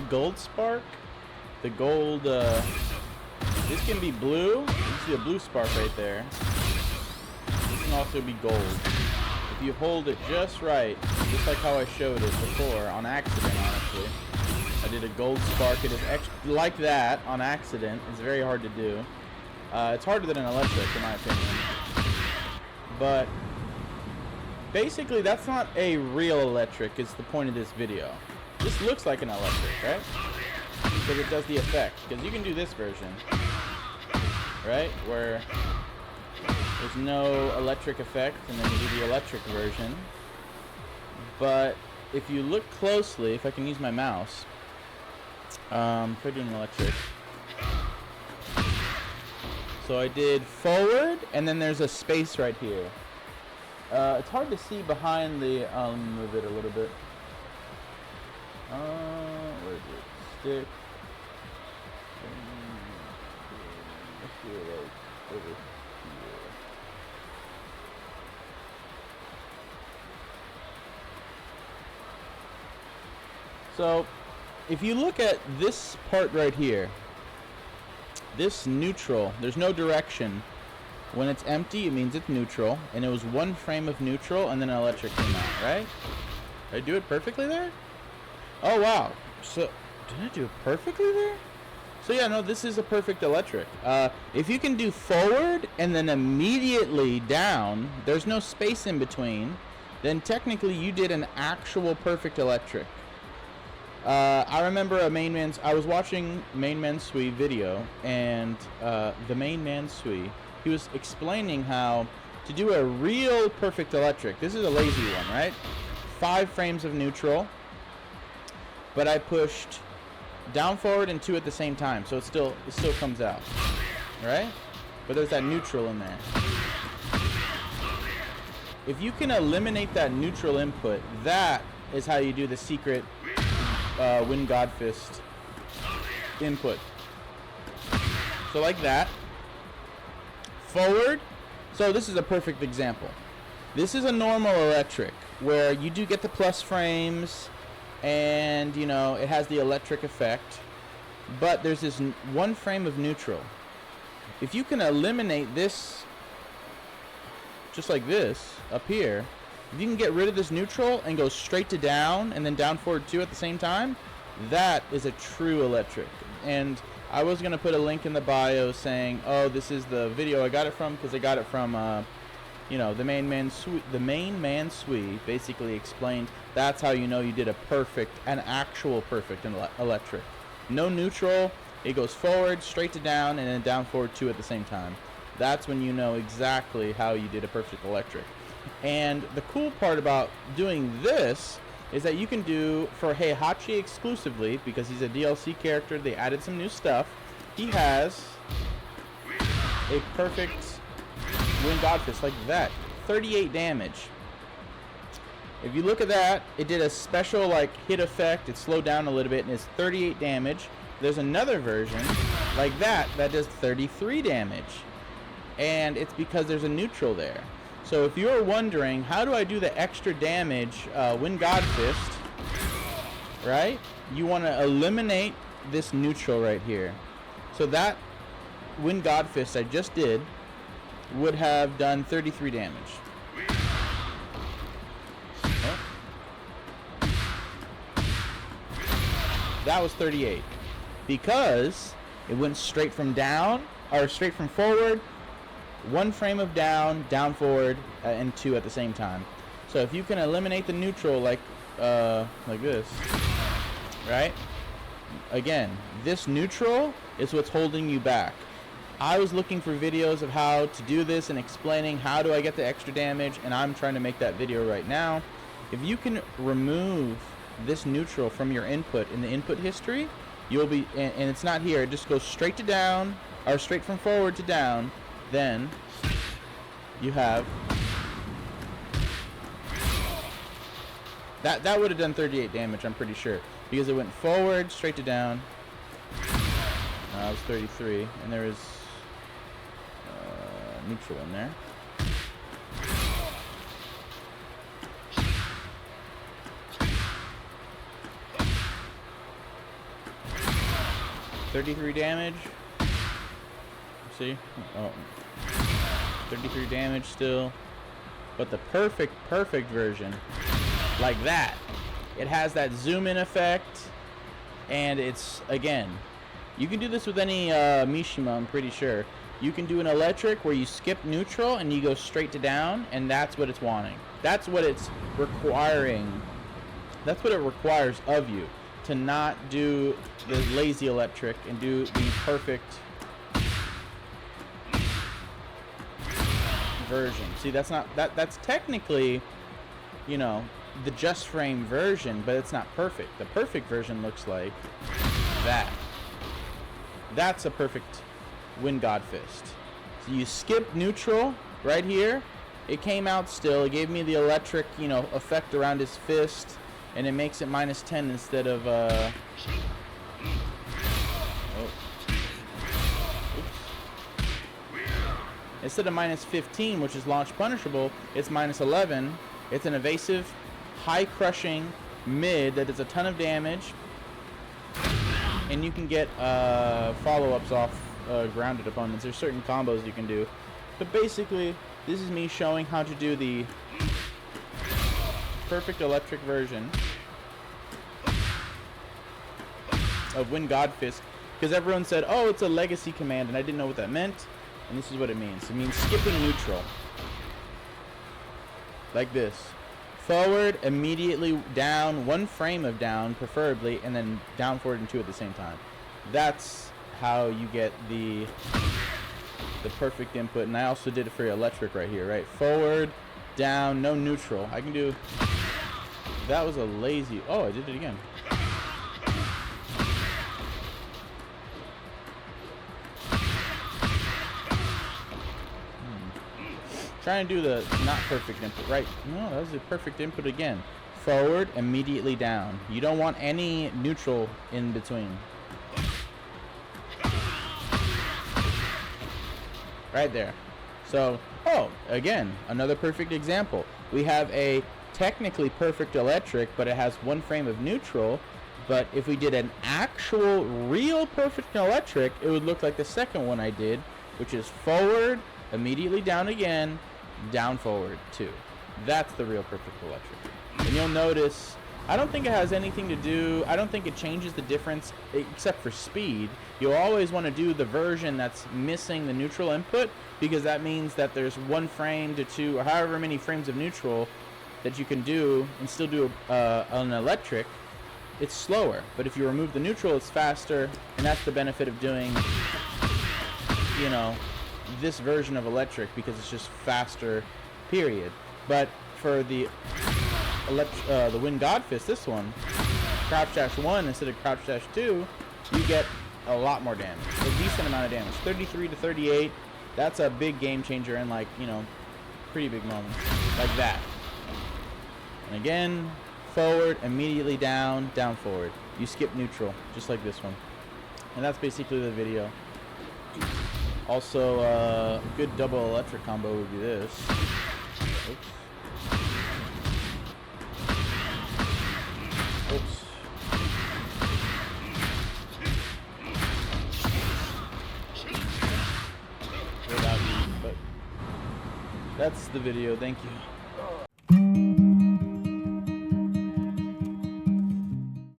gold spark, the gold, this can be blue. You see a blue spark right there. This can also be gold. If you hold it just right, just like how I showed it before, on accident, honestly. I did a gold spark. It is like that on accident. It's very hard to do. It's harder than an electric, in my opinion. But basically, that's not a real electric, is the point of this video. This looks like an electric, right? Because it does the effect. Because you can do this version, right? Where there's no electric effect, and then you do the electric version. But if you look closely, if I can use my mouse, if I do an electric. So I did forward, and then there's a space right here. It's hard to see behind the, move it a little bit. Where is it? Stick. Let's do it like over here. So, if you look at this part right here, this neutral, there's no direction. When it's empty, it means it's neutral, and it was one frame of neutral, and then an electric came out, right? Did I do it perfectly there? Oh, wow. So, did I do it perfectly there? So, yeah, no, this is a perfect electric. If you can do forward and then immediately down, there's no space in between, then technically you did an actual perfect electric. I remember I was watching Main Man Sui video, and the Main Man Sui, he was explaining how to do a real perfect electric. This is a lazy one, right? 5 frames of neutral, but I pushed down, forward, and 2 at the same time, so it still comes out, right? But there's that neutral in there. If you can eliminate that neutral input, that is how you do the secret Wind God Fist input. So like that. Forward. So this is a perfect example. This is a normal electric where you do get the plus frames, and you know it has the electric effect, but there's this one frame of neutral. If you can eliminate this, just like this up here, if you can get rid of this neutral and go straight to down and then down, forward 2 at the same time, that is a true electric. And I was going to put a link in the bio saying, oh, this is the video I got it from, because I got it from, you know, the Main Man Sui basically explained that's how you know you did an actual perfect electric. No neutral, it goes forward, straight to down, and then down, forward 2 at the same time. That's when you know exactly how you did a perfect electric. And the cool part about doing this is that you can do, for Heihachi exclusively, because he's a DLC character, they added some new stuff, he has a perfect Wind God Fist like that. 38 damage. If you look at that, it did a special like hit effect, it slowed down a little bit, and it's 38 damage. There's another version like that does 33 damage. And it's because there's a neutral there. So if you're wondering, how do I do the extra damage Wind God Fist, right? You want to eliminate this neutral right here. So that Wind God Fist I just did would have done 33 damage. Oh. That was 38. Because it went straight from down, or straight from forward, one frame of down, down, forward, and 2 at the same time. So if you can eliminate the neutral like this, right? Again, this neutral is what's holding you back. I was looking for videos of how to do this and explaining how do I get the extra damage, and I'm trying to make that video right now. If you can remove this neutral from your input in the input history, you'll be, and it's not here, it just goes straight to down, or straight from forward to down, then you have that would have done 38 damage, I'm pretty sure, because it went forward, straight to down. That was 33, and there is neutral in there. 33 damage. See? Oh. 33 damage still. But the perfect version, like that, it has that zoom in effect, and it's, again, you can do this with any Mishima, I'm pretty sure. You can do an electric where you skip neutral and you go straight to down, and that's what it's wanting. That's what it's requiring. That's what it requires of you, to not do the lazy electric and do the perfect version. See, that's not that's technically, you know, the just frame version, but it's not perfect. The perfect version looks like that. That's a perfect Wind God Fist. So you skip neutral right here. It came out still. It gave me the electric, you know, effect around his fist, and it makes it -10 instead of instead of -15, which is launch punishable, it's -11. It's an evasive, high crushing mid that does a ton of damage, and you can get follow-ups off grounded opponents. There's certain combos you can do, but basically this is me showing how to do the perfect electric version of Wind God Fist, because everyone said, oh, it's a legacy command, and I didn't know what that meant. And this is what it means. It means skipping neutral. Like this. Forward, immediately down, one frame of down, preferably, and then down, forward, and 2 at the same time. That's how you get the perfect input. And I also did it for your electric right here, right? Forward, down, no neutral. I can do... That was a lazy... Oh, I did it again. Trying to do the not perfect input, right? No, that was the perfect input again. Forward, immediately down. You don't want any neutral in between. Right there. So, oh, again, another perfect example. We have a technically perfect electric, but it has one frame of neutral. But if we did an actual, real perfect electric, it would look like the second one I did, which is forward, immediately down again, down, forward, 2. That's the real perfect electric. And you'll notice, I don't think it has anything to do, I don't think it changes the difference except for speed. You'll always want to do the version that's missing the neutral input, because that means that there's 1 frame to 2, or however many frames of neutral that you can do and still do an electric. It's slower, but if you remove the neutral, it's faster, and that's the benefit of doing, you know, this version of electric, because it's just faster, period. But for the Wind God Fist, this one, crouch dash 1 instead of crouch dash 2, you get a lot more damage, a decent amount of damage. 33 to 38, that's a big game changer, and, like, you know, pretty big moments like that. And again, forward, immediately down, down, forward. You skip neutral, just like this one. And that's basically the video. Also, a good double electric combo would be this. Oops. Oops. Without me, but that's the video. Thank you.